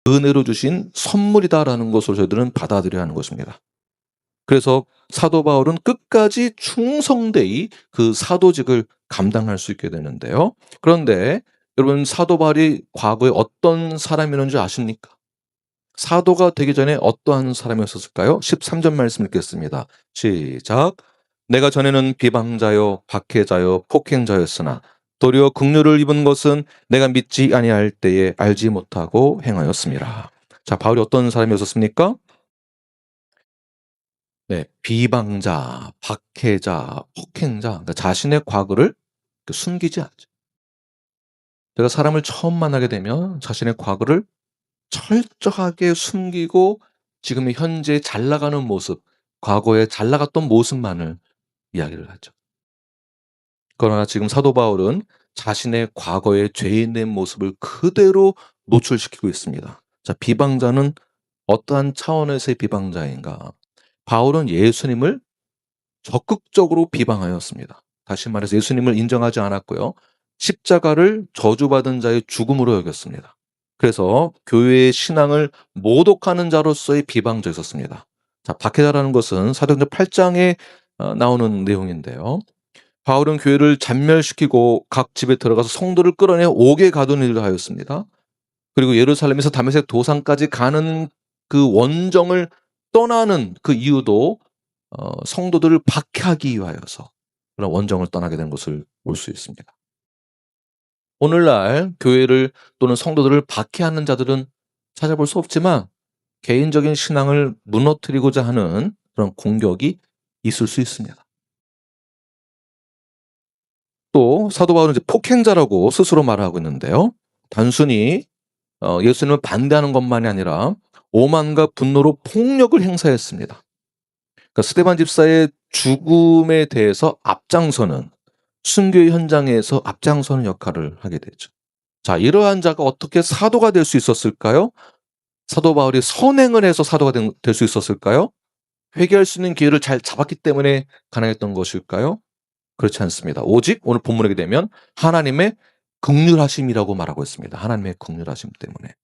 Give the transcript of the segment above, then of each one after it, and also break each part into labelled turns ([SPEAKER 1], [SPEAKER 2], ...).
[SPEAKER 1] 은혜로 주신 선물이다라는 것을 저희들은 받아들여야 하는 것입니다. 그래서 사도 바울은 끝까지 충성되이 그 사도직을 감당할 수 있게 되는데요. 그런데 여러분, 사도 바울이 과거에 어떤 사람이었는지 아십니까? 사도가 되기 전에 어떠한 사람이었을까요? 13절 말씀 읽겠습니다. 시작. 내가 전에는 비방자요 박해자요 폭행자였으나 도리어 긍휼을 입은 것은 내가 믿지 아니할 때에 알지 못하고 행하였습니다. 자, 바울이 어떤 사람이었습니까? 네, 비방자, 박해자, 폭행자, 그러니까 자신의 과거를 숨기지 않죠. 제가 사람을 처음 만나게 되면 자신의 과거를 철저하게 숨기고 지금의 현재 잘 나가는 모습, 과거에 잘 나갔던 모습만을 이야기를 하죠. 그러나 지금 사도 바울은 자신의 과거의 죄인된 모습을 그대로 노출시키고 있습니다. 자, 비방자는 어떠한 차원에서의 비방자인가? 바울은 예수님을 적극적으로 비방하였습니다. 다시 말해서 예수님을 인정하지 않았고요. 십자가를 저주받은 자의 죽음으로 여겼습니다. 그래서 교회의 신앙을 모독하는 자로서의 비방자였었습니다. 자, 박해자라는 것은 사도행전 8장에 나오는 내용인데요. 바울은 교회를 잔멸시키고 각 집에 들어가서 성도를 끌어내 옥에 가두는 일을 하였습니다. 그리고 예루살렘에서 다메섹 도상까지 가는 그 원정을 떠나는 그 이유도 성도들을 박해하기 위하여서 그런 원정을 떠나게 된 것을 볼 수 있습니다. 오늘날 교회를 또는 성도들을 박해하는 자들은 찾아볼 수 없지만 개인적인 신앙을 무너뜨리고자 하는 그런 공격이 있을 수 있습니다. 또 사도 바울은 이제 폭행자라고 스스로 말하고 있는데요. 단순히 예수님을 반대하는 것만이 아니라 오만과 분노로 폭력을 행사했습니다. 그러니까 스데반 집사의 죽음에 대해서 앞장서는, 순교의 현장에서 앞장서는 역할을 하게 되죠. 자, 이러한 자가 어떻게 사도가 될 수 있었을까요? 사도 바울이 선행을 해서 사도가 될 수 있었을까요? 회개할 수 있는 기회를 잘 잡았기 때문에 가능했던 것일까요? 그렇지 않습니다. 오직 오늘 본문에 되면 하나님의 긍휼하심이라고 말하고 있습니다. 하나님의 긍휼하심 때문에.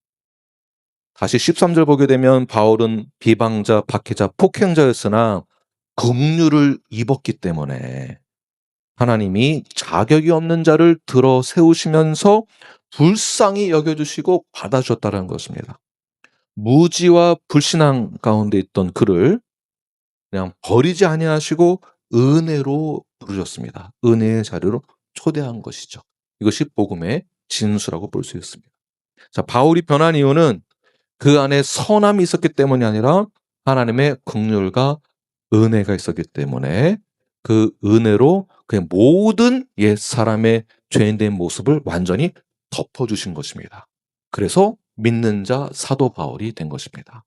[SPEAKER 1] 다시 13절 보게 되면 바울은 비방자, 박해자, 폭행자였으나 긍휼을 입었기 때문에 하나님이 자격이 없는 자를 들어 세우시면서 불쌍히 여겨주시고 받아주셨다는 것입니다. 무지와 불신앙 가운데 있던 그를 그냥 버리지 아니하시고 은혜로 부르셨습니다. 은혜의 자리로 초대한 것이죠. 이것이 복음의 진수라고 볼 수 있습니다. 자, 바울이 변한 이유는 그 안에 선함이 있었기 때문이 아니라 하나님의 긍휼과 은혜가 있었기 때문에 그 은혜로 그의 모든 옛 사람의 죄인된 모습을 완전히 덮어주신 것입니다. 그래서 믿는 자 사도 바울이 된 것입니다.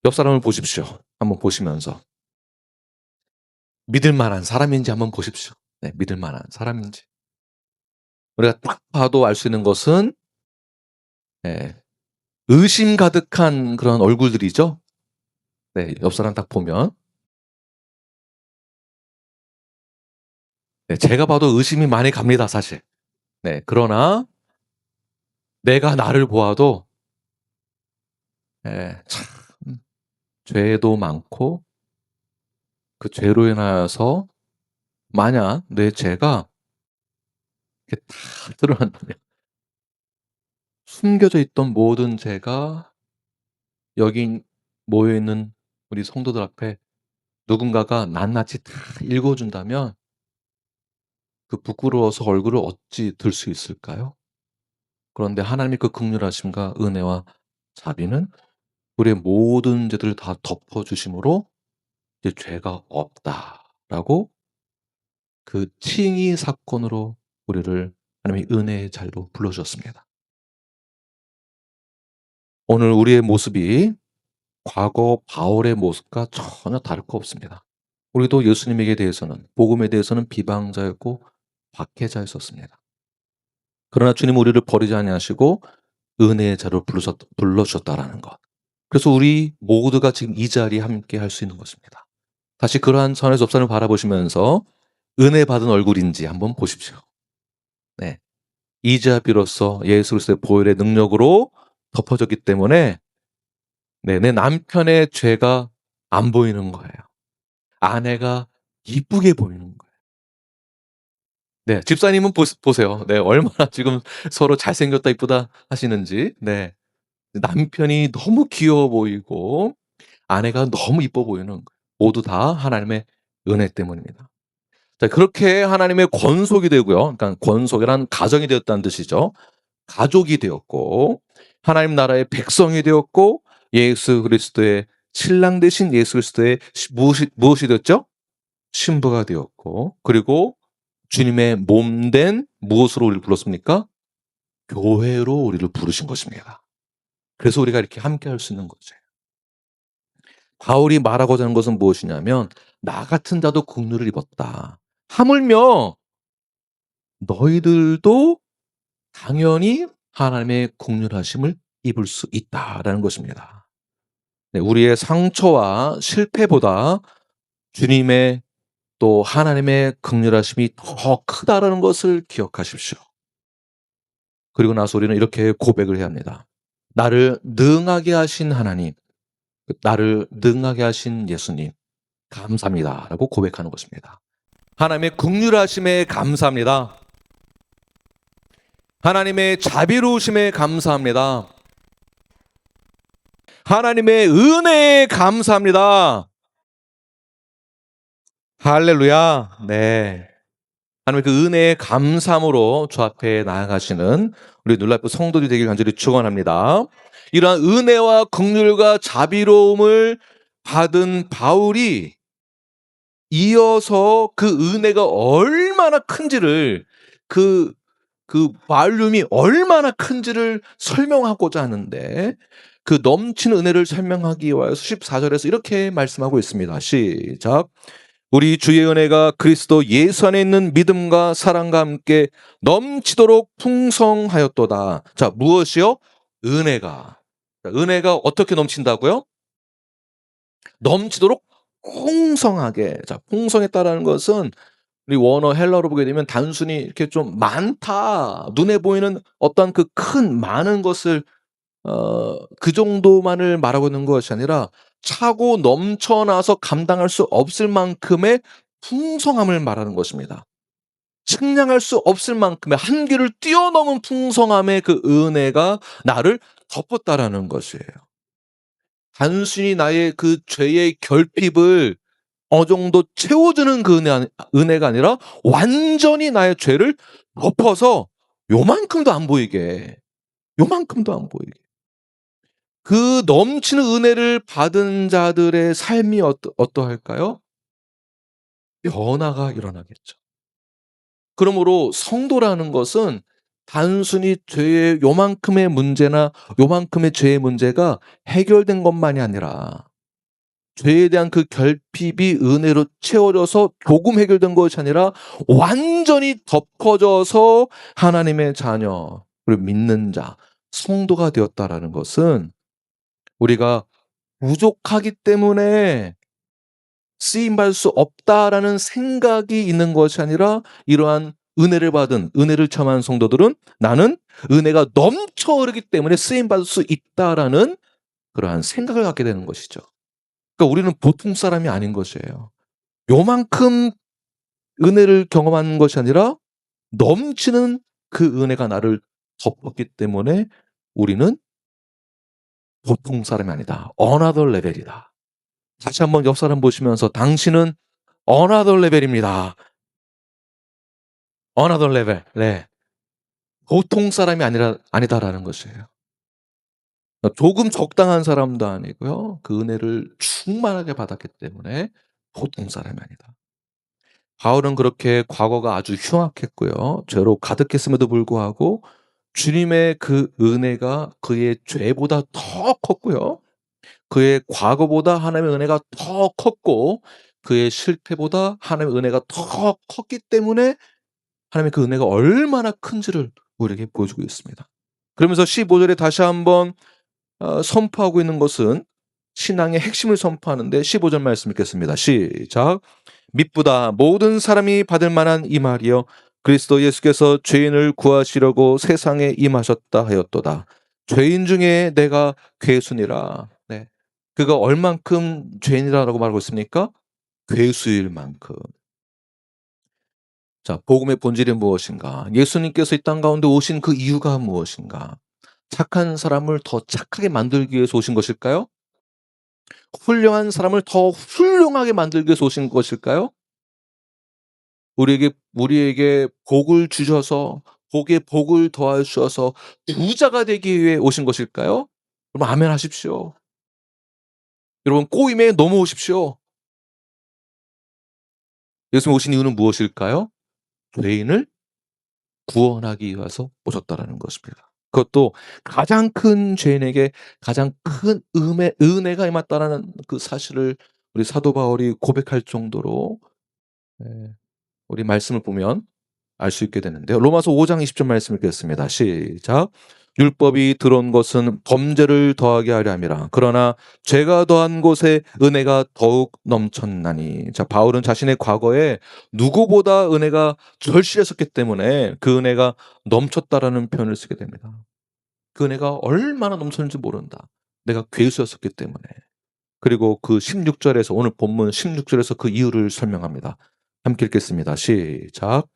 [SPEAKER 1] 옆 사람을 보십시오. 한번 보시면서 믿을 만한 사람인지 한번 보십시오. 네, 믿을 만한 사람인지. 우리가 딱 봐도 알 수 있는 것은 네, 의심 가득한 그런 얼굴들이죠. 네, 옆 사람 딱 보면 네, 제가 봐도 의심이 많이 갑니다, 사실. 네, 그러나 내가 나를 보아도 참 죄도 많고 그 죄로 인하여서 만약 내 죄가 이렇게 다 드러난다면 숨겨져 있던 모든 죄가 여기 모여 있는 우리 성도들 앞에 누군가가 낱낱이 다 읽어준다면 그 부끄러워서 얼굴을 어찌 들 수 있을까요? 그런데 하나님의 그 긍휼하심과 은혜와 자비는 우리의 모든 죄들을 다 덮어주심으로 이제 죄가 없다라고 그 칭의 사건으로 우리를 하나님의 은혜의 자리로 불러주셨습니다. 오늘 우리의 모습이 과거 바울의 모습과 전혀 다를 거 없습니다. 우리도 예수님에게 대해서는, 복음에 대해서는 비방자였고 박해자였었습니다. 그러나 주님은 우리를 버리지 아니하시고 은혜의 자리로 불러주셨다라는 것. 그래서 우리 모두가 지금 이 자리에 함께 할 수 있는 것입니다. 다시 그러한 선의 접선을 바라보시면서 은혜 받은 얼굴인지 한번 보십시오. 네. 이제야 비로소 예수 그리스도의 보혈의 능력으로 덮어졌기 때문에 내 남편의 죄가 안 보이는 거예요. 아내가 이쁘게 보이는 거예요. 네. 집사님은 보세요. 네. 얼마나 지금 서로 잘생겼다 이쁘다 하시는지. 네. 남편이 너무 귀여워 보이고 아내가 너무 이뻐 보이는 거예요. 모두 다 하나님의 은혜 때문입니다. 자, 그렇게 하나님의 권속이 되고요. 그러니까 권속이란 가정이 되었다는 뜻이죠. 가족이 되었고 하나님 나라의 백성이 되었고 예수 그리스도의 신랑 되신 예수 그리스도의 무엇이 되었죠? 신부가 되었고 그리고 주님의 몸된 무엇으로 우리를 불렀습니까? 교회로 우리를 부르신 것입니다. 그래서 우리가 이렇게 함께 할 수 있는 거죠. 바울이 말하고자 하는 것은 무엇이냐면 나 같은 자도 국류를 입었다. 하물며 너희들도 당연히 하나님의 국률하심을 입을 수 있다라는 것입니다. 네, 우리의 상처와 실패보다 주님의 또 하나님의 긍휼하심이 더 크다라는 것을 기억하십시오. 그리고 나서 우리는 이렇게 고백을 해야 합니다. 나를 능하게 하신 하나님, 나를 능하게 하신 예수님, 감사합니다라고 고백하는 것입니다. 하나님의 긍휼하심에 감사합니다. 하나님의 자비로우심에 감사합니다. 하나님의 은혜에 감사합니다. 할렐루야. 네. 하나님의 그 은혜의 감사함으로 주 앞에 나아가시는 우리 눌라프 성도들이 되길 간절히 축원합니다. 이러한 은혜와 긍휼과 자비로움을 받은 바울이 이어서 그 은혜가 얼마나 큰지를 그 발륨이 얼마나 큰지를 설명하고자 하는데 그 넘치는 은혜를 설명하기 위하여 14절에서 이렇게 말씀하고 있습니다. 시작. 우리 주의 은혜가 그리스도 예수 안에 있는 믿음과 사랑과 함께 넘치도록 풍성하였도다. 자, 무엇이요? 은혜가. 은혜가 어떻게 넘친다고요? 넘치도록 풍성하게. 자, 풍성했다라는 것은 우리 원어 헬라어로 보게 되면 단순히 이렇게 좀 많다, 눈에 보이는 어떤 그 큰 많은 것을 그 정도만을 말하고 있는 것이 아니라 차고 넘쳐나서 감당할 수 없을 만큼의 풍성함을 말하는 것입니다. 측량할 수 없을 만큼의 한계를 뛰어넘은 풍성함의 그 은혜가 나를 덮었다라는 것이에요. 단순히 나의 그 죄의 결핍을 어느 정도 채워주는 그 은혜가 아니라 완전히 나의 죄를 덮어서 요만큼도 안 보이게, 요만큼도 안 보이게. 그 넘치는 은혜를 받은 자들의 삶이 어떠할까요? 변화가 일어나겠죠. 그러므로 성도라는 것은 단순히 죄의 요만큼의 문제나 요만큼의 죄의 문제가 해결된 것만이 아니라 죄에 대한 그 결핍이 은혜로 채워져서 조금 해결된 것이 아니라 완전히 덮어져서 하나님의 자녀, 그리고 믿는 자, 성도가 되었다라는 것은 우리가 부족하기 때문에 쓰임받을 수 없다라는 생각이 있는 것이 아니라 이러한 은혜를 받은, 은혜를 체험한 성도들은 나는 은혜가 넘쳐 흐르기 때문에 쓰임받을 수 있다라는 그러한 생각을 갖게 되는 것이죠. 그러니까 우리는 보통 사람이 아닌 것이에요. 요만큼 은혜를 경험한 것이 아니라 넘치는 그 은혜가 나를 덮었기 때문에 우리는 보통 사람이 아니다. another level이다. 다시 한번 옆 사람 보시면서 당신은 another level입니다. another level. 네. 보통 사람이 아니다라는 것이에요. 조금 적당한 사람도 아니고요. 그 은혜를 충만하게 받았기 때문에 보통 사람이 아니다. 바울은 그렇게 과거가 아주 흉악했고요. 죄로 가득했음에도 불구하고 주님의 그 은혜가 그의 죄보다 더 컸고요. 그의 과거보다 하나님의 은혜가 더 컸고 그의 실패보다 하나님의 은혜가 더 컸기 때문에 하나님의 그 은혜가 얼마나 큰지를 우리에게 보여주고 있습니다. 그러면서 15절에 다시 한번 선포하고 있는 것은 신앙의 핵심을 선포하는데 15절 말씀 읽겠습니다. 시작. 믿보다 모든 사람이 받을 만한 이 말이여 그리스도 예수께서 죄인을 구하시려고 세상에 임하셨다 하였도다. 죄인 중에 내가 괴순이라. 네. 그가 얼만큼 죄인이라고 말하고 있습니까? 괴수일 만큼. 자, 복음의 본질이 무엇인가? 예수님께서 이 땅 가운데 오신 그 이유가 무엇인가? 착한 사람을 더 착하게 만들기 위해서 오신 것일까요? 훌륭한 사람을 더 훌륭하게 만들기 위해서 오신 것일까요? 우리에게 복을 주셔서 복에 복을 더하여 주셔서 부자가 되기 위해 오신 것일까요? 여러분 아멘 하십시오. 여러분 꼬임에 넘어오십시오. 예수님 오신 이유는 무엇일까요? 죄인을 구원하기 위해서 오셨다라는 것입니다. 그것도 가장 큰 죄인에게 가장 큰 은혜가 임했다라는 그 사실을 우리 사도 바울이 고백할 정도로, 예, 우리 말씀을 보면 알 수 있게 되는데요. 로마서 5장 20절 말씀 읽겠습니다. 시작. 율법이 들어온 것은 범죄를 더하게 하려 함이라. 그러나 죄가 더한 곳에 은혜가 더욱 넘쳤나니. 자, 바울은 자신의 과거에 누구보다 은혜가 절실했었기 때문에 그 은혜가 넘쳤다라는 표현을 쓰게 됩니다. 그 은혜가 얼마나 넘쳤는지 모른다. 내가 괴수였었기 때문에. 그리고 그 16절에서, 오늘 본문 16절에서 그 이유를 설명합니다. 함께 읽겠습니다. 시작.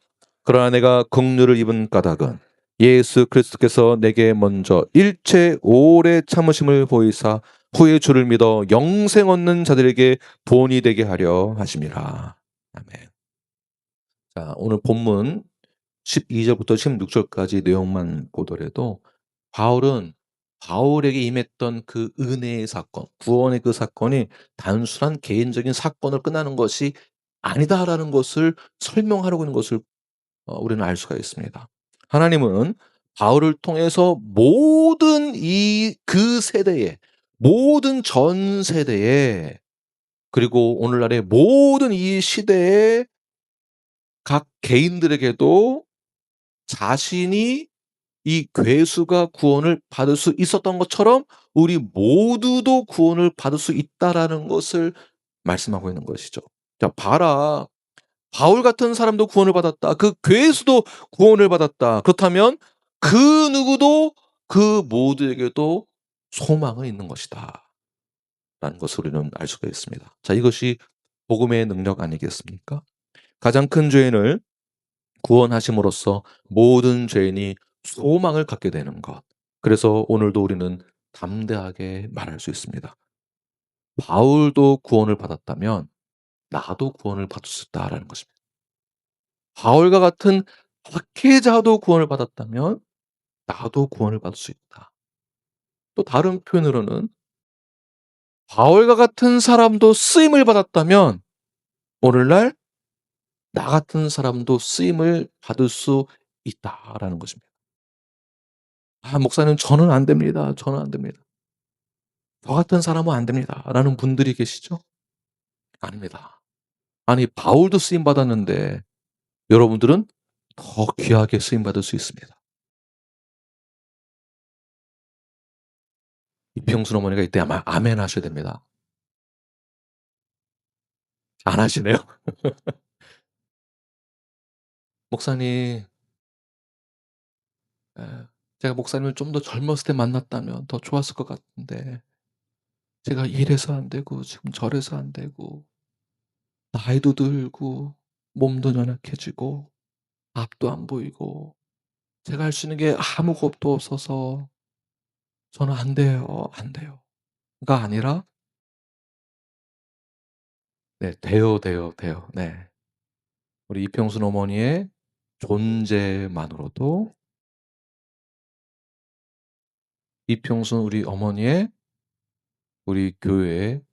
[SPEAKER 1] 그러나 내가 긍휼을 입은 까닭은 예수 그리스도께서 내게 먼저 일체 오래 참으심을 보이사 후에 주를 믿어 영생 얻는 자들에게 본이 되게 하려 하심이라. 아멘. 자, 오늘 본문 12절부터 16절까지 내용만 보더라도 바울은 바울에게 임했던 그 은혜의 사건, 구원의 그 사건이 단순한 개인적인 사건을 끝나는 것이 아니다라는 것을 설명하려고 하는 것을 우리는 알 수가 있습니다. 하나님은 바울을 통해서 모든 그 세대에, 모든 전 세대에, 그리고 오늘날의 모든 이 시대의 각 개인들에게도 자신이 이 괴수가 구원을 받을 수 있었던 것처럼 우리 모두도 구원을 받을 수 있다라는 것을 말씀하고 있는 것이죠. 자, 봐라. 바울 같은 사람도 구원을 받았다. 그 괴수도 구원을 받았다. 그렇다면 그 누구도 그 모두에게도 소망은 있는 것이다. 라는 것을 우리는 알 수가 있습니다. 자, 이것이 복음의 능력 아니겠습니까? 가장 큰 죄인을 구원하심으로써 모든 죄인이 소망을 갖게 되는 것. 그래서 오늘도 우리는 담대하게 말할 수 있습니다. 바울도 구원을 받았다면 나도 구원을 받을 수 있다라는 것입니다. 바울과 같은 박해자도 구원을 받았다면 나도 구원을 받을 수 있다. 또 다른 표현으로는 바울과 같은 사람도 쓰임을 받았다면 오늘날 나 같은 사람도 쓰임을 받을 수 있다라는 것입니다. 아, 목사님 저는 안 됩니다. 저는 안 됩니다. 저 같은 사람은 안 됩니다. 라는 분들이 계시죠? 아닙니다. 아니, 바울도 쓰임 받았는데 여러분들은 더 귀하게 쓰임 받을 수 있습니다. 이평순 어머니가 이때 아마 아멘 하셔야 됩니다. 안 하시네요. 목사님, 예, 제가 목사님을 좀 더 젊었을 때 만났다면 더 좋았을 것 같은데 제가 이래서 안 되고 지금 저래서 안 되고 나이도 들고 몸도 연약해지고 앞도 안 보이고 제가 할 수 있는 게 아무것도 없어서 저는 안 돼요, 안 돼요.가 아니라 네, 돼요, 돼요, 돼요. 네. 우리 이평순 어머니의 존재만으로도, 이평순 우리 어머니의 우리 교회의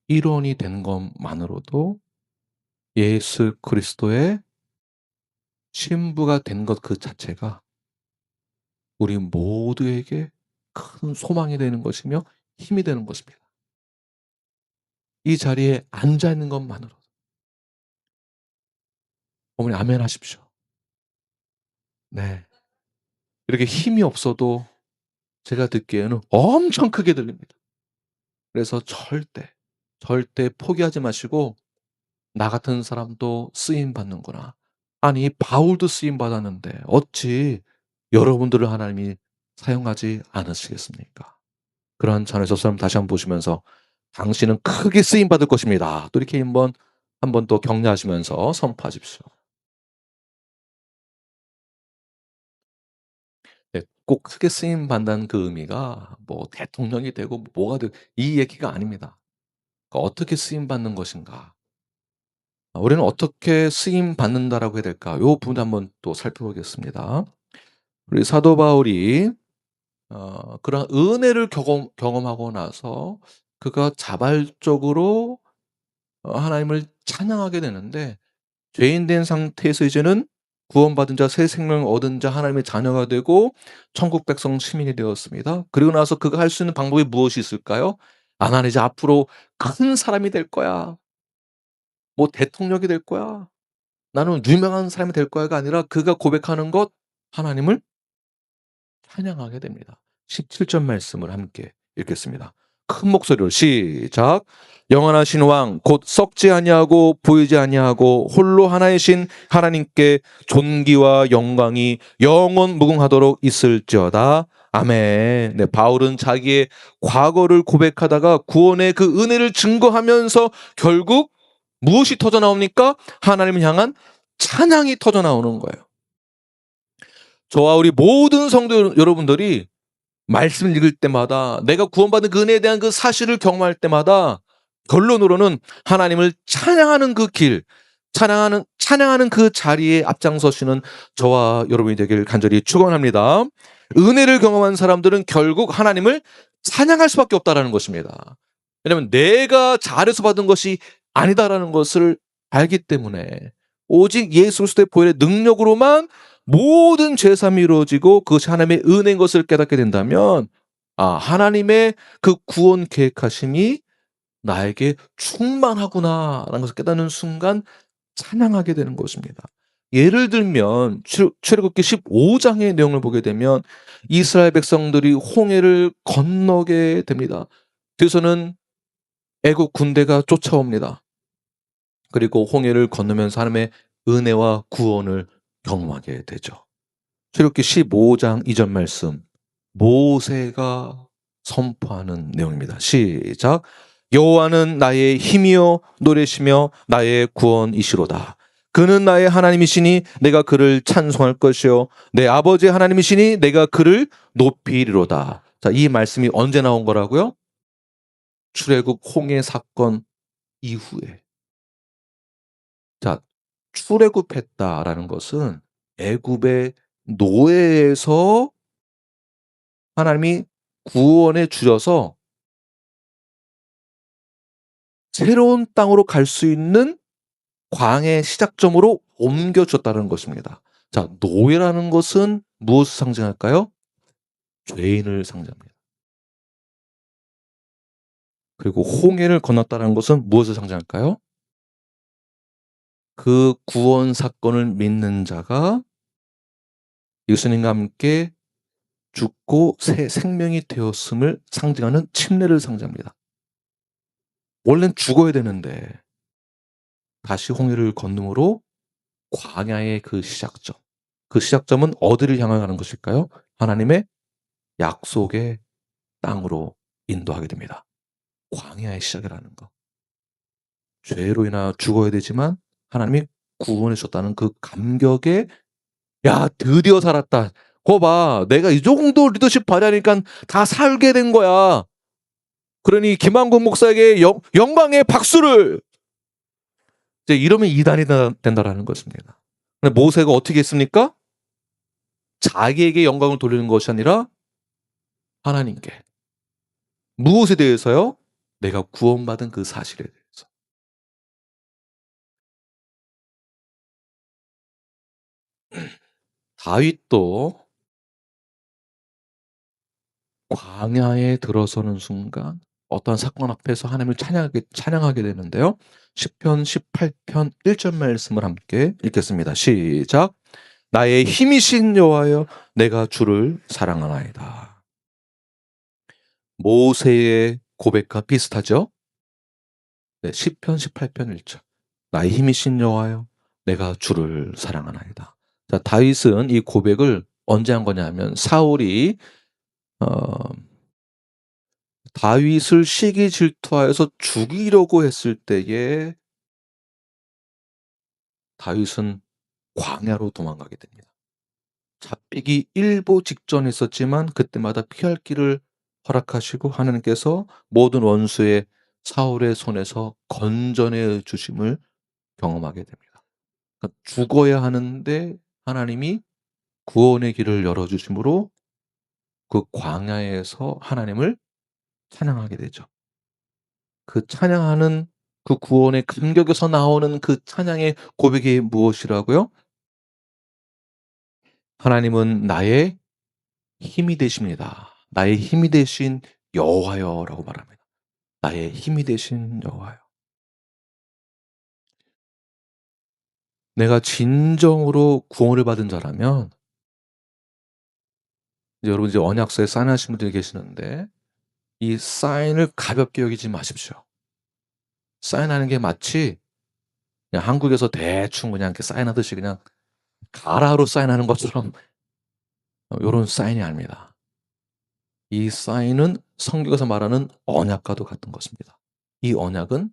[SPEAKER 1] 일원이 된 것만으로도 예수 그리스도의 신부가 된 것 그 자체가 우리 모두에게 큰 소망이 되는 것이며 힘이 되는 것입니다. 이 자리에 앉아 있는 것만으로도. 어머니 아멘 하십시오. 네. 이렇게 힘이 없어도 제가 듣기에는 엄청 크게 들립니다. 그래서 절대 포기하지 마시고 '나 같은 사람도 쓰임 받는구나. 아니 바울도 쓰임 받았는데 어찌 여러분들을 하나님이 사용하지 않으시겠습니까? 그러한 전에서 사람 다시 한번 보시면서 당신은 크게 쓰임 받을 것입니다. 또 이렇게 한번 또 격려하시면서 선포하십시오. 네, 꼭 크게 쓰임 받는다는 그 의미가 뭐 대통령이 되고 뭐가 되고 이 얘기가 아닙니다. 그러니까 어떻게 쓰임 받는 것인가? 우리는 어떻게 쓰임 받는다라고 해야 될까? 요 부분 한번 또 살펴보겠습니다. 우리 사도 바울이 그런 은혜를 경험하고 나서 그가 자발적으로 하나님을 찬양하게 되는데, 죄인 된 상태에서 이제는 구원받은 자, 새 생명을 얻은 자, 하나님의 자녀가 되고 천국 백성 시민이 되었습니다. 그리고 나서 그가 할 수 있는 방법이 무엇이 있을까요? 나는 이제 앞으로 큰 사람이 될 거야. 뭐 대통령이 될 거야. 나는 유명한 사람이 될 거야가 아니라 그가 고백하는 것, 하나님을 찬양하게 됩니다. 17절 말씀을 함께 읽겠습니다. 큰 목소리로 시작. 영원하신 왕 곧 썩지 아니하고 보이지 아니하고 홀로 하나이신 하나님께 존귀와 영광이 영원 무궁하도록 있을지어다. 아멘. 네, 바울은 자기의 과거를 고백하다가 구원의 그 은혜를 증거하면서 결국 무엇이 터져 나옵니까? 하나님을 향한 찬양이 터져 나오는 거예요. 저와 우리 모든 성도 여러분들이 말씀을 읽을 때마다, 내가 구원받은 그 은혜에 대한 그 사실을 경험할 때마다 결론으로는 하나님을 찬양하는 그 길, 찬양하는 그 자리에 앞장서시는 저와 여러분이 되길 간절히 축원합니다. 은혜를 경험한 사람들은 결국 하나님을 찬양할 수밖에 없다라는 것입니다. 왜냐하면 내가 잘해서 받은 것이 아니다라는 것을 알기 때문에, 오직 예수 그리스도의 보혈의 능력으로만 모든 죄사함이 이루어지고 그것이 하나님의 은혜인 것을 깨닫게 된다면, 하나님의 그 구원 계획하심이 나에게 충만하구나라는 것을 깨닫는 순간 찬양하게 되는 것입니다. 예를 들면 출애굽기 15장의 내용을 보게 되면 이스라엘 백성들이 홍해를 건너게 됩니다. 뒤에서는 애국 군대가 쫓아옵니다. 그리고 홍해를 건너면서 하나님의 은혜와 구원을 경험하게 되죠. 출애굽기 15장 2절 말씀, 모세가 선포하는 내용입니다. 시작. 여호와는 나의 힘이요 노래시며 나의 구원이시로다. 그는 나의 하나님이시니 내가 그를 찬송할 것이요 내 아버지의 하나님이시니 내가 그를 높이리로다. 자, 이 말씀이 언제 나온 거라고요? 출애굽 홍해 사건 이후에. 자, 출애굽했다라는 것은 애굽의 노예에서 하나님이 구원해 주셔서 새로운 땅으로 갈 수 있는 광해 시작점으로 옮겨 줬다는 것입니다. 자, 노예라는 것은 무엇을 상징할까요? 죄인을 상징합니다. 그리고 홍해를 건넜다는 것은 무엇을 상징할까요? 그 구원 사건을 믿는 자가 예수님과 함께 죽고 새 생명이 되었음을 상징하는 침례를 상징합니다. 원래는 죽어야 되는데 다시 홍해를 건너므로 광야의 그 시작점. 그 시작점은 어디를 향해 가는 것일까요? 하나님의 약속의 땅으로 인도하게 됩니다. 광야의 시작이라는 거. 죄로 인하여 죽어야 되지만 하나님이 구원해 줬다는 그 감격에, 야, 드디어 살았다. 거 봐. 내가 이 정도 리더십 발휘하니까 다 살게 된 거야. 그러니 김한국 목사에게 영광의 박수를. 이제 이러면 이단이 된다라는 것입니다. 근데 모세가 어떻게 했습니까? 자기에게 영광을 돌리는 것이 아니라 하나님께. 무엇에 대해서요? 내가 구원받은 그 사실에 대해서. 다윗도 광야에 들어서는 순간 어떤 사건 앞에서 하나님을 찬양하게 되는데요. 시편 18편 1절 말씀을 함께 읽겠습니다. 시작. 나의 힘이신 여호와여 내가 주를 사랑하나이다. 모세의 고백과 비슷하죠? 네, 시편 18편 1절. 나의 힘이신 여호와여 내가 주를 사랑하나이다. 자, 다윗은 이 고백을 언제 한 거냐면 사울이 어 다윗을 시기 질투하여서 죽이려고 했을 때에 다윗은 광야로 도망가게 됩니다. 잡히기 일보 직전에 있었지만 그때마다 피할 길을 허락하시고 하나님께서 모든 원수의 사울의 손에서 건져내 주심을 경험하게 됩니다. 그러니까 죽어야 하는데 하나님이 구원의 길을 열어 주심으로 그 광야에서 하나님을 찬양하게 되죠. 그 찬양하는 그 구원의 감격에서 나오는 그 찬양의 고백이 무엇이라고요? 하나님은 나의 힘이 되십니다. 나의 힘이 되신 여호와여라고 말합니다. 나의 힘이 되신 여호와여. 내가 진정으로 구원을 받은 자라면 이제 여러분 이제 언약서에 사인하신 분들이 계시는데 이 사인을 가볍게 여기지 마십시오. 사인하는 게 마치 그냥 한국에서 대충 그냥 이렇게 사인하듯이 그냥 가라로 사인하는 것처럼 요런 사인이 아닙니다. 이 사인은 성경에서 말하는 언약과도 같은 것입니다. 이 언약은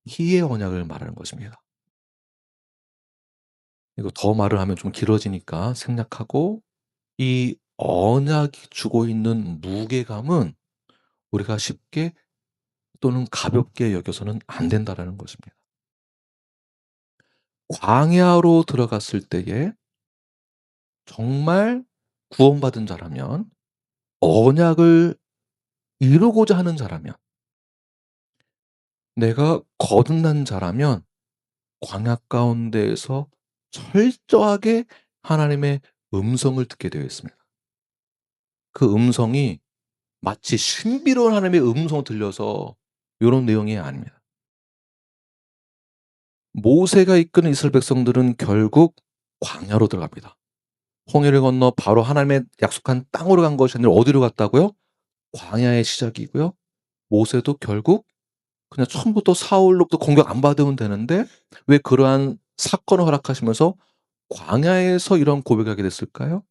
[SPEAKER 1] 희의 언약을 말하는 것입니다. 이거 더 말을 하면 좀 길어지니까 생략하고 이 언약이 주고 있는 무게감은 우리가 쉽게 또는 가볍게 여겨서는 안 된다라는 것입니다. 광야로 들어갔을 때에 정말 구원받은 자라면 언약을 이루고자 하는 자라면 내가 거듭난 자라면 광야 가운데에서 철저하게 하나님의 음성을 듣게 되어 있습니다. 그 음성이 마치 신비로운 하나님의 음성이 들려서 요런 내용이 아닙니다. 모세가 이끄는 이스라엘 백성들은 결국 광야로 들어갑니다. 홍해를 건너 바로 하나님의 약속한 땅으로 간 것이 아니라 어디로 갔다고요? 광야의 시작이고요. 모세도 결국 그냥 처음부터 사울로부터 공격 안 받으면 되는데 왜 그러한 사건을 허락하시면서 광야에서 이런 고백하게 됐을까요?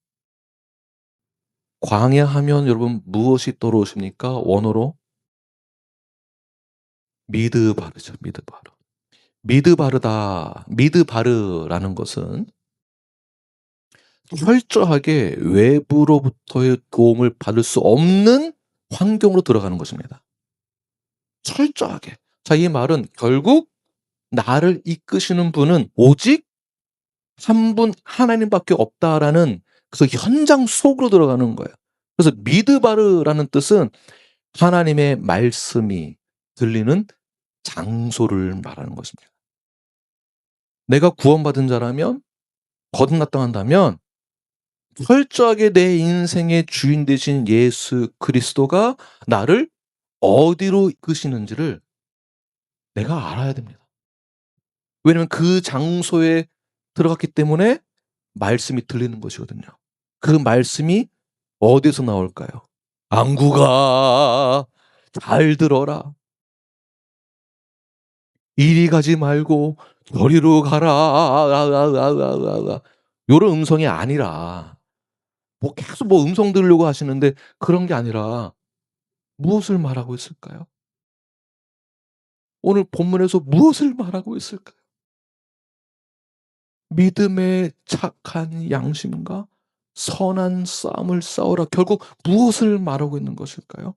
[SPEAKER 1] 광야 하면 여러분 무엇이 떠오르십니까? 원어로 미드바르죠. 미드바르. 미드바르다. 미드바르라는 것은 철저하게 외부로부터의 도움을 받을 수 없는 환경으로 들어가는 것입니다. 철저하게. 자, 이 말은 결국 나를 이끄시는 분은 오직 한 분 하나님밖에 없다라는 그 현장 속으로 들어가는 거예요. 그래서 미드바르라는 뜻은 하나님의 말씀이 들리는 장소를 말하는 것입니다. 내가 구원받은 자라면 거듭났다 한다면 철저하게 내 인생의 주인 되신 예수 그리스도가 나를 어디로 이끄시는지를 내가 알아야 됩니다. 왜냐면 그 장소에 들어갔기 때문에 말씀이 들리는 것이거든요. 그 말씀이 어디서 나올까요? "안구가 잘 들어라. 이리 가지 말고 저리로 가라." 요런 음성이 아니라 뭐 계속 뭐 음성 들으려고 하시는데 그런 게 아니라 무엇을 말하고 있을까요? 오늘 본문에서 무엇을 말하고 있을까요? 믿음의 착한 양심과 선한 싸움을 싸우라. 결국 무엇을 말하고 있는 것일까요?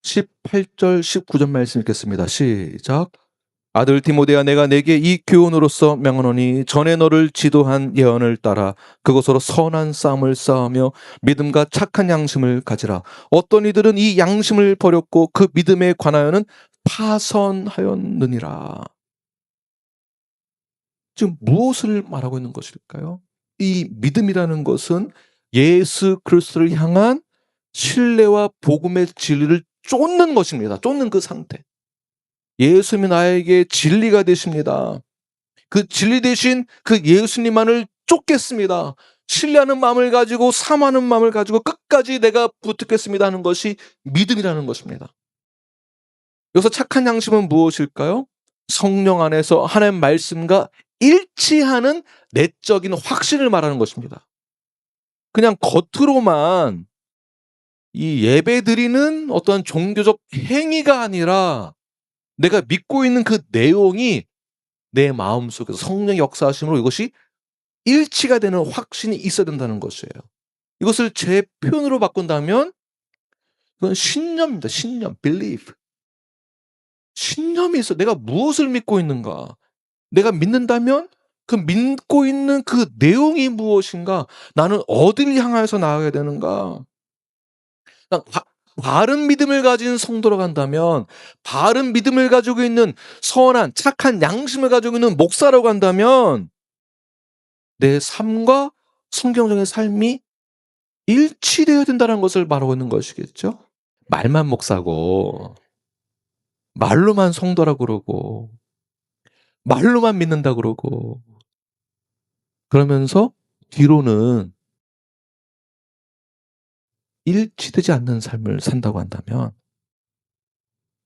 [SPEAKER 1] 18절 19절 말씀 읽겠습니다. 시작. 아들 디모데야 내가 내게 이 교훈으로서 명하노니 전에 너를 지도한 예언을 따라 그것으로 선한 싸움을 싸우며 믿음과 착한 양심을 가지라. 어떤 이들은 이 양심을 버렸고 그 믿음에 관하여는 파선하였느니라. 지금 무엇을 말하고 있는 것일까요? 이 믿음이라는 것은 예수 그리스도를 향한 신뢰와 복음의 진리를 쫓는 것입니다. 쫓는 그 상태. 예수님이 나에게 진리가 되십니다. 그 진리 되신 그 예수님만을 쫓겠습니다. 신뢰하는 마음을 가지고 사모하는 마음을 가지고 끝까지 내가 붙들겠습니다 하는 것이 믿음이라는 것입니다. 여기서 착한 양심은 무엇일까요? 성령 안에서 하나님의 말씀과 일치하는 내적인 확신을 말하는 것입니다. 그냥 겉으로만 이 예배드리는 어떤 종교적 행위가 아니라 내가 믿고 있는 그 내용이 내 마음속에서 성령의 역사하심으로 이것이 일치가 되는 확신이 있어야 된다는 것이에요. 이것을 제 표현으로 바꾼다면 그건 신념입니다. 신념, belief. 신념이 있어. 내가 무엇을 믿고 있는가? 내가 믿는다면 그 믿고 있는 그 내용이 무엇인가? 나는 어디를 향하여서 나아가야 되는가? 그러니까 바른 믿음을 가진 성도로 간다면, 바른 믿음을 가지고 있는 선한 착한 양심을 가지고 있는 목사라고 한다면 내 삶과 성경적인 삶이 일치되어야 된다는 것을 말하고 있는 것이겠죠. 말만 목사고 말로만 성도라고 그러고 말로만 믿는다 그러고 그러면서 뒤로는 일치되지 않는 삶을 산다고 한다면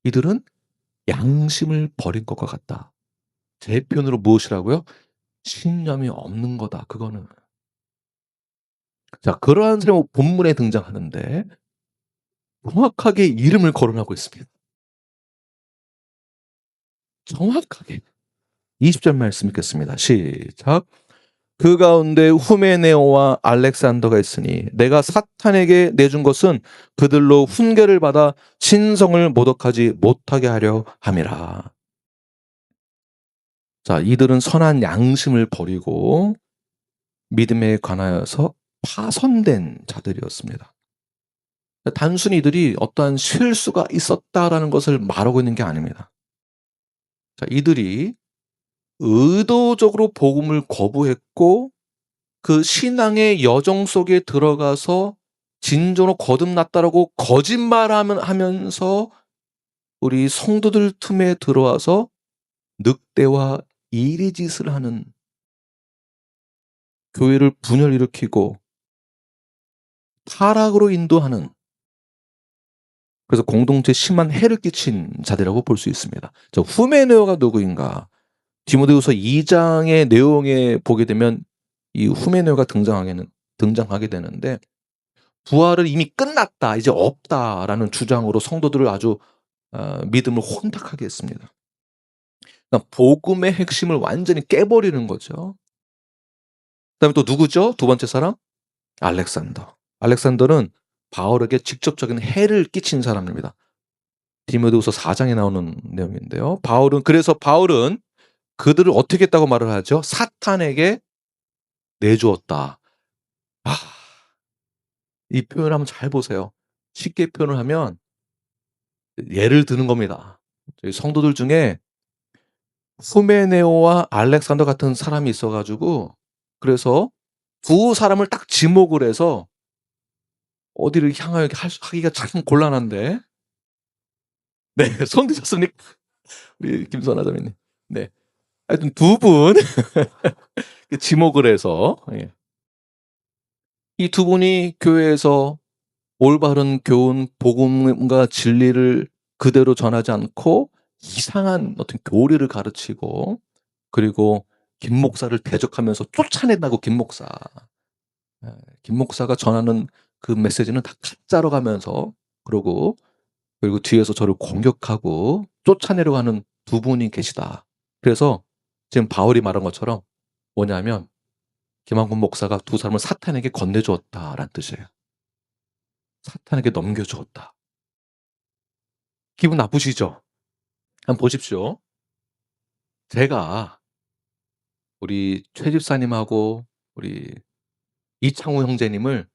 [SPEAKER 1] 이들은 양심을 버린 것과 같다. 제 표현으로 무엇이라고요? 신념이 없는 거다. 그거는. 자, 그러한 사람이 본문에 등장하는데 정확하게 이름을 거론하고 있습니다. 정확하게. 20절 말씀 읽겠습니다. 시작. 그 가운데 후메네오와 알렉산더가 있으니 내가 사탄에게 내준 것은 그들로 훈계를 받아 신성을 모독하지 못하게 하려 함이라. 자, 이들은 선한 양심을 버리고 믿음에 관하여서 파선된 자들이었습니다. 단순히 이들이 어떠한 실수가 있었다라는 것을 말하고 있는 게 아닙니다. 자, 이들이 의도적으로 복음을 거부했고 그 신앙의 여정 속에 들어가서 진정으로 거듭났다라고 거짓말하면서 우리 성도들 틈에 들어와서 늑대와 이리짓을 하는, 교회를 분열일으키고 타락으로 인도하는, 그래서 공동체에 심한 해를 끼친 자들이라고 볼 수 있습니다. 저 후메네오가 누구인가? 디모데후서 2장의 내용에 보게 되면 이 후메네오가 등장하게 되는데 부활은 이미 끝났다, 이제 없다라는 주장으로 성도들을 아주 믿음을 혼탁하게 했습니다. 그러니까 복음의 핵심을 완전히 깨버리는 거죠. 그다음에 또 누구죠? 두 번째 사람? 알렉산더. 알렉산더는 바울에게 직접적인 해를 끼친 사람입니다. 디모데후서 4장에 나오는 내용인데요. 그래서 바울은 그들을 어떻게 했다고 말을 하죠? 사탄에게 내주었다. 아, 이 표현을 한번 잘 보세요. 쉽게 표현을 하면 예를 드는 겁니다. 저희 성도들 중에 후메네오와 알렉산더 같은 사람이 있어 가지고 그래서 두 사람을 딱 지목을 해서 어디를 향하여 하기가 참 곤란한데. 네. 손 드셨습니까? 우리 김선아 자매님. 네. 하여튼 두 분 지목을 해서, 예. 이 두 분이 교회에서 올바른 교훈, 복음과 진리를 그대로 전하지 않고 이상한 어떤 교리를 가르치고, 그리고 김 목사를 대적하면서 쫓아낸다고. 김 목사가 전하는 그 메시지는 다 가짜로 가면서 그리고 뒤에서 저를 공격하고 쫓아내려고 하는 두 분이 계시다. 그래서 지금 바울이 말한 것처럼 뭐냐면 김한군 목사가 두 사람을 사탄에게 건네주었다라는 뜻이에요. 사탄에게 넘겨주었다. 기분 나쁘시죠? 한번 보십시오. 제가 우리 최 집사님하고 우리 이창우 형제님을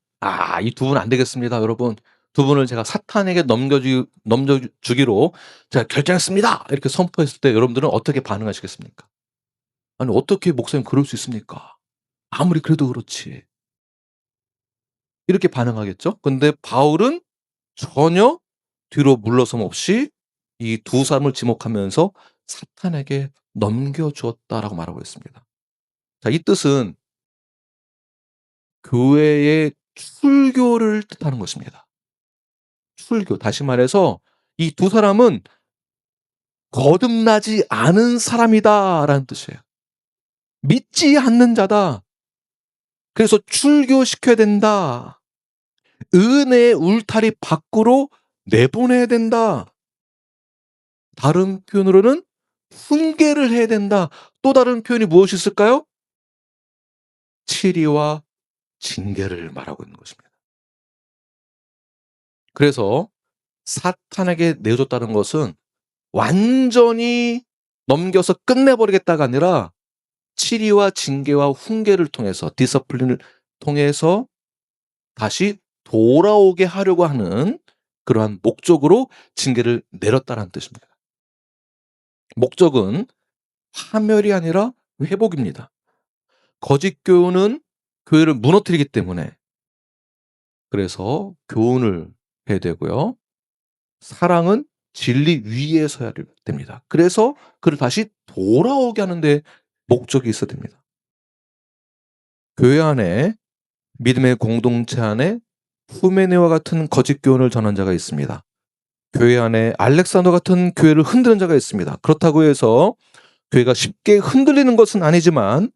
[SPEAKER 1] 이 두 분 안 되겠습니다, 여러분. 두 분을 제가 사탄에게 넘겨주기로 제가 결정했습니다. 이렇게 선포했을 때 여러분들은 어떻게 반응하시겠습니까? 아니, 어떻게 목사님 그럴 수 있습니까? 아무리 그래도 그렇지. 이렇게 반응하겠죠? 근데 바울은 전혀 뒤로 물러섬 없이 이 두 사람을 지목하면서 사탄에게 넘겨주었다라고 말하고 있습니다. 자, 이 뜻은 교회의 출교를 뜻하는 것입니다. 출교. 다시 말해서 이 두 사람은 거듭나지 않은 사람이다라는 뜻이에요. 믿지 않는 자다. 그래서 출교시켜야 된다. 은혜의 울타리 밖으로 내보내야 된다. 다른 표현으로는 훈계를 해야 된다. 또 다른 표현이 무엇이 있을까요? 치리와 징계를 말하고 있는 것입니다. 그래서 사탄에게 내줬다는 것은 완전히 넘겨서 끝내버리겠다가 아니라 치리와 징계와 훈계를 통해서 디서플린을 통해서 다시 돌아오게 하려고 하는 그러한 목적으로 징계를 내렸다는 뜻입니다. 목적은 파멸이 아니라 회복입니다. 거짓 교훈은 교회를 무너뜨리기 때문에 그래서 교훈을 해야 되고요. 사랑은 진리 위에 서야 됩니다. 그래서 그를 다시 돌아오게 하는데 목적이 있어야 됩니다. 교회 안에 믿음의 공동체 안에 후메네와 같은 거짓 교훈을 전한 자가 있습니다. 교회 안에 알렉산더 같은 교회를 흔드는 자가 있습니다. 그렇다고 해서 교회가 쉽게 흔들리는 것은 아니지만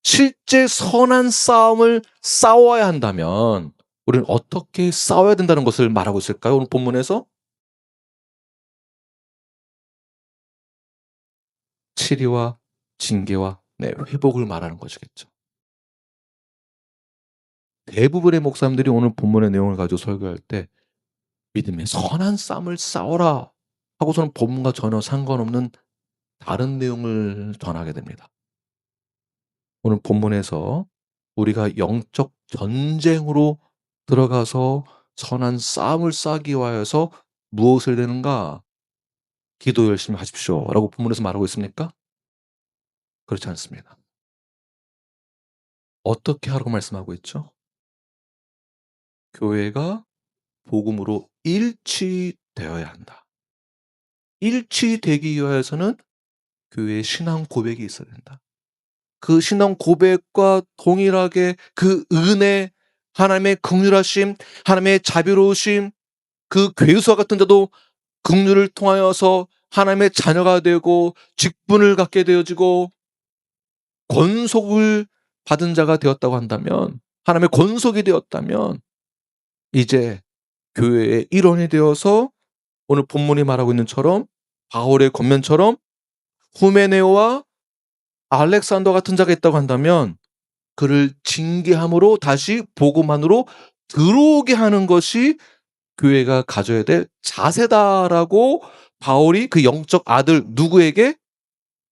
[SPEAKER 1] 실제 선한 싸움을 싸워야 한다면 우리는 어떻게 싸워야 된다는 것을 말하고 있을까요? 오늘 본문에서 치리와 징계와 회복을 말하는 것이겠죠. 대부분의 목사님들이 오늘 본문의 내용을 가지고 설교할 때 믿음의 선한 싸움을 싸워라 하고서는 본문과 전혀 상관없는 다른 내용을 전하게 됩니다. 오늘 본문에서 우리가 영적 전쟁으로 들어가서 선한 싸움을 싸기 위하여서 무엇을 해야 되는가? 기도 열심히 하십시오 라고 본문에서 말하고 있습니까? 그렇지 않습니다. 어떻게 하라고 말씀하고 있죠? 교회가 복음으로 일치되어야 한다. 일치되기 위하여서는 교회의 신앙 고백이 있어야 된다. 그 신앙 고백과 동일하게 그 은혜, 하나님의 긍휼하심, 하나님의 자비로우심, 그 괴수와 같은 자도 긍휼을 통하여서 하나님의 자녀가 되고 직분을 갖게 되어지고 권속을 받은 자가 되었다고 한다면, 하나님의 권속이 되었다면 이제 교회의 일원이 되어서 오늘 본문이 말하고 있는 처럼 바울의 권면처럼 후메네오와 알렉산더 같은 자가 있다고 한다면 그를 징계함으로 다시 복음 안으로 들어오게 하는 것이 교회가 가져야 될 자세다라고 바울이 그 영적 아들 누구에게?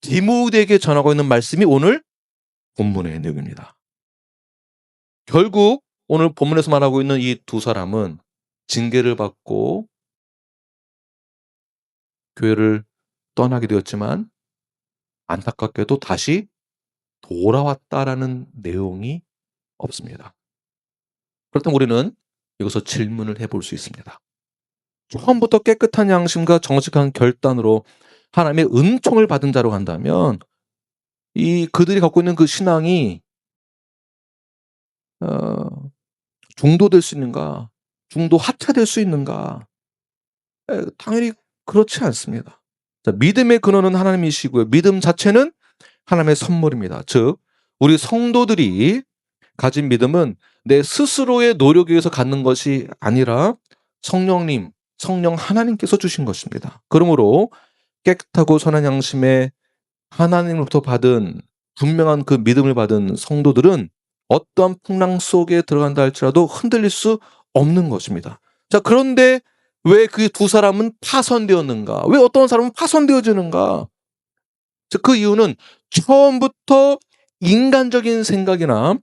[SPEAKER 1] 디모데에게 전하고 있는 말씀이 오늘 본문의 내용입니다. 결국 오늘 본문에서 말하고 있는 이 두 사람은 징계를 받고 교회를 떠나게 되었지만 안타깝게도 다시 돌아왔다라는 내용이 없습니다. 그렇다면 우리는 여기서 질문을 해볼 수 있습니다. 처음부터 깨끗한 양심과 정직한 결단으로 하나님의 은총을 받은 자로 간다면 이 그들이 갖고 있는 그 신앙이 중도될 수 있는가? 중도 하차될 수 있는가? 당연히 그렇지 않습니다. 자, 믿음의 근원은 하나님이시고요. 믿음 자체는 하나님의 선물입니다. 즉 우리 성도들이 가진 믿음은 내 스스로의 노력에 의해서 갖는 것이 아니라 성령님, 성령 하나님께서 주신 것입니다. 그러므로 깨끗하고 선한 양심에 하나님으로부터 받은 분명한 그 믿음을 받은 성도들은 어떠한 풍랑 속에 들어간다 할지라도 흔들릴 수 없는 것입니다. 자, 그런데 왜 그 두 사람은 파손되었는가? 왜 어떤 사람은 파손되어지는가? 자, 그 이유는 처음부터 인간적인 생각이나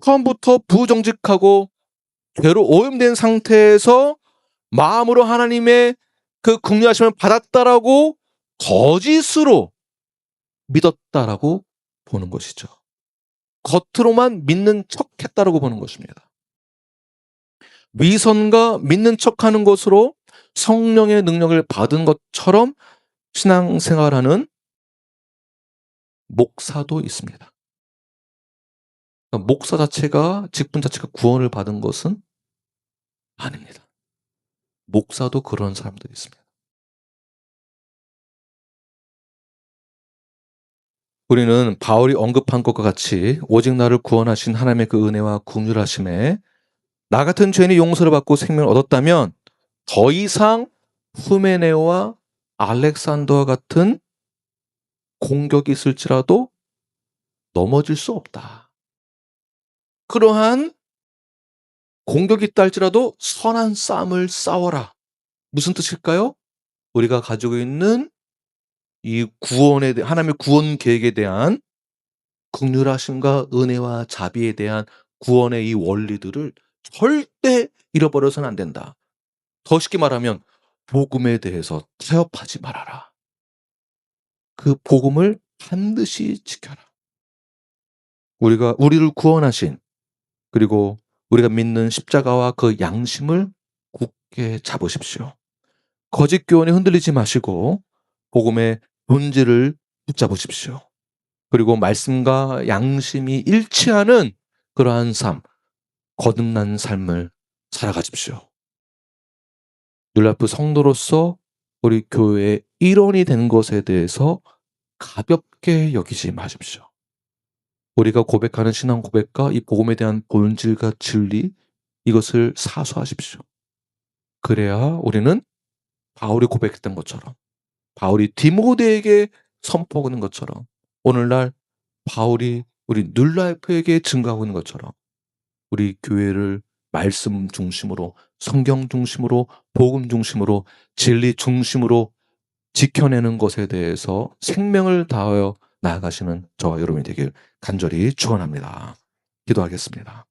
[SPEAKER 1] 처음부터 부정직하고 죄로 오염된 상태에서 마음으로 하나님의 그 긍휼하심을 받았다라고 거짓으로 믿었다라고 보는 것이죠. 겉으로만 믿는 척했다라고 보는 것입니다. 위선과 믿는 척하는 것으로 성령의 능력을 받은 것처럼 신앙생활하는 목사도 있습니다. 그러니까 목사 자체가 직분 자체가 구원을 받은 것은 아닙니다. 목사도 그런 사람들이 있습니다. 우리는 바울이 언급한 것과 같이 오직 나를 구원하신 하나님의 그 은혜와 긍휼하심에 나 같은 죄인이 용서를 받고 생명을 얻었다면 더 이상 후메네오와 알렉산더와 같은 공격이 있을지라도 넘어질 수 없다. 그러한 공격이 있다 할지라도 선한 싸움을 싸워라. 무슨 뜻일까요? 우리가 가지고 있는 이 하나님의 구원 계획에 대한 긍휼하심과 은혜와 자비에 대한 구원의 이 원리들을 절대 잃어버려서는 안 된다. 더 쉽게 말하면 복음에 대해서 타협하지 말아라. 그 복음을 반드시 지켜라. 우리를 구원하신, 그리고 우리가 믿는 십자가와 그 양심을 굳게 잡으십시오. 거짓 교훈에 흔들리지 마시고 복음의 본질을 붙잡으십시오. 그리고 말씀과 양심이 일치하는 그러한 삶, 거듭난 삶을 살아가십시오. 눌라프 성도로서 우리 교회의 일원이 된 것에 대해서 가볍게 여기지 마십시오. 우리가 고백하는 신앙 고백과 이 복음에 대한 본질과 진리, 이것을 사수하십시오. 그래야 우리는 바울이 고백했던 것처럼, 바울이 디모데에게 선포하는 것처럼, 오늘날 바울이 우리 눌라이프에게 증거하고 있는 것처럼 우리 교회를 말씀 중심으로, 성경 중심으로, 복음 중심으로, 진리 중심으로 지켜내는 것에 대해서 생명을 다하여 나아가시는 저와 여러분이 되길 간절히 축원합니다. 기도하겠습니다.